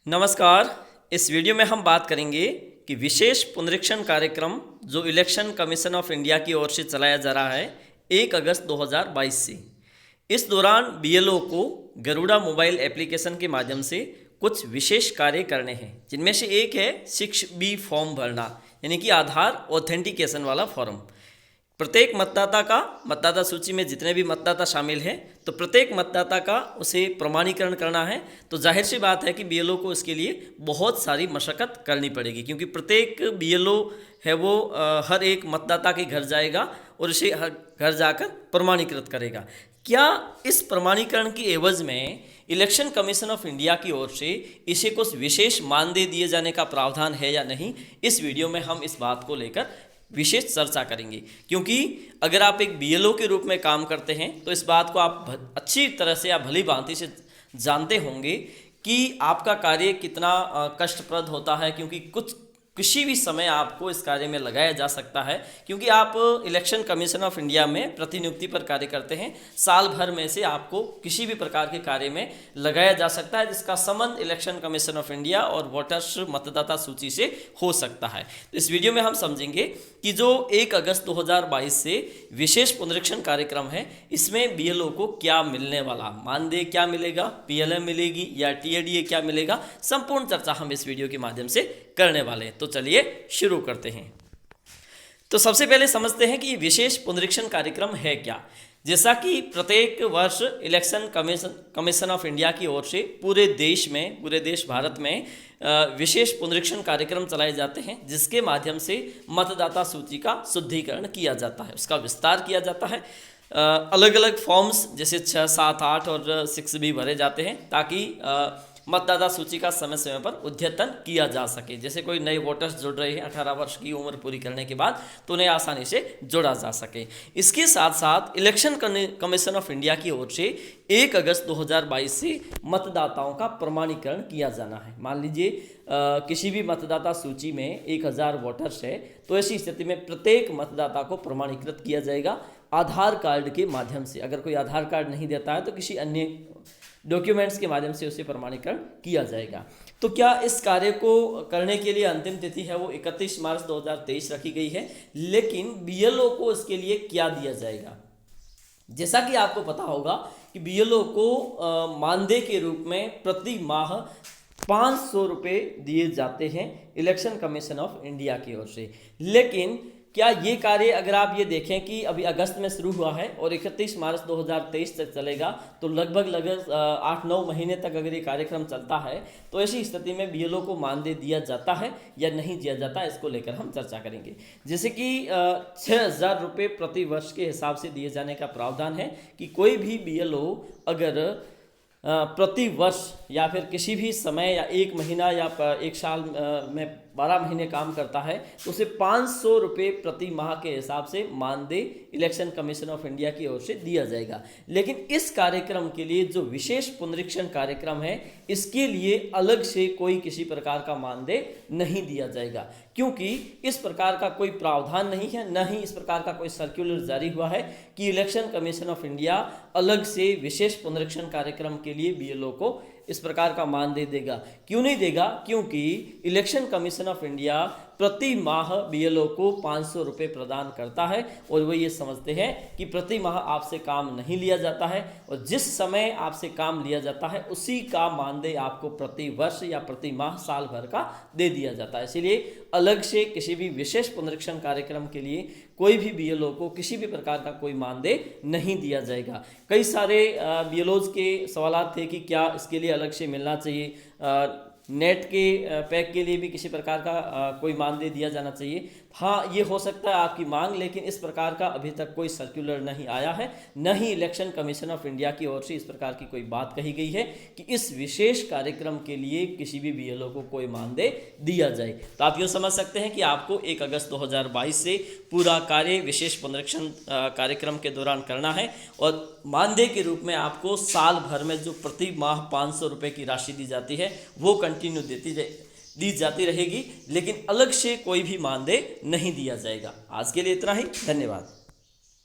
नमस्कार। इस वीडियो में हम बात करेंगे कि विशेष पुनरीक्षण कार्यक्रम जो इलेक्शन कमीशन ऑफ इंडिया की ओर से चलाया जा रहा है 1 अगस्त 2022 से। इस दौरान बीएलओ को गरुड़ा मोबाइल एप्लीकेशन के माध्यम से कुछ विशेष कार्य करने हैं, जिनमें से एक है 6B फॉर्म भरना, यानी कि आधार ऑथेंटिकेशन वाला फॉर्म। प्रत्येक मतदाता का मतदाता सूची में जितने भी मतदाता शामिल हैं, तो प्रत्येक मतदाता का उसे प्रमाणीकरण करना है। तो जाहिर सी बात है कि बीएलओ को इसके लिए बहुत सारी मशक्क़त करनी पड़ेगी, क्योंकि प्रत्येक बीएलओ है वो हर एक मतदाता के घर जाएगा और उसे हर घर जाकर प्रमाणीकृत करेगा। क्या इस प्रमाणीकरण की एवज में इलेक्शन कमीशन ऑफ इंडिया की ओर से इसे कुछ विशेष मानदेय दिए जाने का प्रावधान है या नहीं, इस वीडियो में हम इस बात को लेकर विशेष चर्चा करेंगे। क्योंकि अगर आप एक बीएलओ के रूप में काम करते हैं तो इस बात को आप अच्छी तरह से या भली भांति से जानते होंगे कि आपका कार्य कितना कष्टप्रद होता है, क्योंकि किसी भी समय आपको इस कार्य में लगाया जा सकता है। क्योंकि आप इलेक्शन कमीशन ऑफ इंडिया में प्रतिनियुक्ति पर कार्य करते हैं, साल भर में से आपको किसी भी प्रकार के कार्य में लगाया जा सकता है जिसका संबंध इलेक्शन कमीशन ऑफ इंडिया और वोटर्स मतदाता सूची से हो सकता है। तो इस वीडियो में हम समझेंगे कि जो 1 अगस्त 2022 से विशेष पुनरीक्षण कार्यक्रम है, इसमें बीएलओ को क्या मिलने वाला, मानदेय क्या मिलेगा, पीएलएम मिलेगी या टीएडीए क्या मिलेगा, संपूर्ण चर्चा हम इस वीडियो के माध्यम से करने वाले हैं। तो चलिए शुरू करते हैं। तो सबसे पहले समझते हैं कि विशेष पुनरीक्षण कार्यक्रम है क्या। जैसा कि प्रत्येक वर्ष इलेक्शन कमीशन ऑफ इंडिया की ओर से पूरे देश भारत में विशेष पुनरीक्षण कार्यक्रम चलाए जाते हैं, जिसके माध्यम से मतदाता सूची का शुद्धिकरण किया जाता है, उसका विस्तार किया जाता है। अलग अलग फॉर्म्स जैसे 6, 7, 8 और 6B भरे जाते हैं, ताकि मतदाता सूची का समय समय पर अद्यतन किया जा सके। जैसे कोई नए वोटर्स जुड़ रहे हैं 18 वर्ष की उम्र पूरी करने के बाद, तो उन्हें आसानी से जोड़ा जा सके। इसके साथ साथ इलेक्शन कमीशन ऑफ इंडिया की ओर से 1 अगस्त 2022 से मतदाताओं का प्रमाणीकरण किया जाना है। मान लीजिए किसी भी मतदाता सूची में 1000 वोटर्स है, तो ऐसी स्थिति में प्रत्येक मतदाता को प्रमाणीकृत किया जाएगा आधार कार्ड के माध्यम से। अगर कोई आधार कार्ड नहीं देता है तो किसी अन्य डॉक्यूमेंट्स के माध्यम से उसे प्रमाणीकरण किया जाएगा। तो क्या इस कार्य को करने के लिए अंतिम तिथि है वो 31 मार्च 2023 रखी गई है, लेकिन बीएलओ को इसके लिए क्या दिया जाएगा। जैसा कि आपको पता होगा कि बीएलओ को मानदेय के रूप में प्रति माह 500 रुपये दिए जाते हैं इलेक्शन कमीशन ऑफ इंडिया की ओर से। लेकिन क्या ये कार्य, अगर आप ये देखें कि अभी अगस्त में शुरू हुआ है और 31 मार्च 2023 तक चलेगा, तो लगभग 8-9 महीने तक अगर ये कार्यक्रम चलता है, तो ऐसी स्थिति में बीएलओ को मानदेय दिया जाता है या नहीं दिया जाता है, इसको लेकर हम चर्चा करेंगे। जैसे कि 6000 रुपये प्रति वर्ष के हिसाब से दिए जाने का प्रावधान है कि कोई भी बीएलओ अगर प्रति वर्ष या फिर किसी भी समय या 1 महीना या 1 साल में 12 महीने काम करता है, तो उसे 500 रुपये प्रति माह के हिसाब से मानदेय इलेक्शन कमीशन ऑफ इंडिया की ओर से दिया जाएगा। लेकिन इस कार्यक्रम के लिए जो विशेष पुनरीक्षण कार्यक्रम है, इसके लिए अलग से कोई किसी प्रकार का मानदेय नहीं दिया जाएगा, क्योंकि इस प्रकार का कोई प्रावधान नहीं है, न ही इस प्रकार का कोई सर्कुलर जारी हुआ है कि इलेक्शन कमीशन ऑफ इंडिया अलग से विशेष पुनरीक्षण कार्यक्रम के लिए बीएलओ को इस प्रकार का मानदेय देगा। क्यों नहीं देगा? क्योंकि इलेक्शन कमीशन ऑफ इंडिया प्रति माह बीएलओ को 500 रुपये प्रदान करता है, और वो ये समझते हैं कि प्रति माह आपसे काम नहीं लिया जाता है, और जिस समय आपसे काम लिया जाता है उसी का मानदेय आपको प्रति वर्ष या प्रति माह साल भर का दे दिया जाता है। इसीलिए अलग से किसी भी विशेष पुनरीक्षण कार्यक्रम के लिए कोई भी बीएलओ को किसी भी प्रकार का कोई मानदेय नहीं दिया जाएगा। कई सारे बीएलओज के सवाल थे कि क्या इसके लिए अलग से मिलना चाहिए, नेट के पैक के लिए भी किसी प्रकार का कोई मानदेय दिया जाना चाहिए। हाँ, ये हो सकता है आपकी मांग, लेकिन इस प्रकार का अभी तक कोई सर्कुलर नहीं आया है, न ही इलेक्शन कमीशन ऑफ इंडिया की ओर से इस प्रकार की कोई बात कही गई है कि इस विशेष कार्यक्रम के लिए किसी भी बीएलओ को कोई मानदेय दिया जाए। तो आप यूँ समझ सकते हैं कि आपको 1 अगस्त 2022 से पूरा कार्य विशेष पुनरीक्षण कार्यक्रम के दौरान करना है, और मानदेय के रूप में आपको साल भर में जो प्रति माह 500 रुपये की राशि दी जाती है वो कंटिन्यू दी जाती रहेगी, लेकिन अलग से कोई भी मानदेय नहीं दिया जाएगा। आज के लिए इतना ही, धन्यवाद।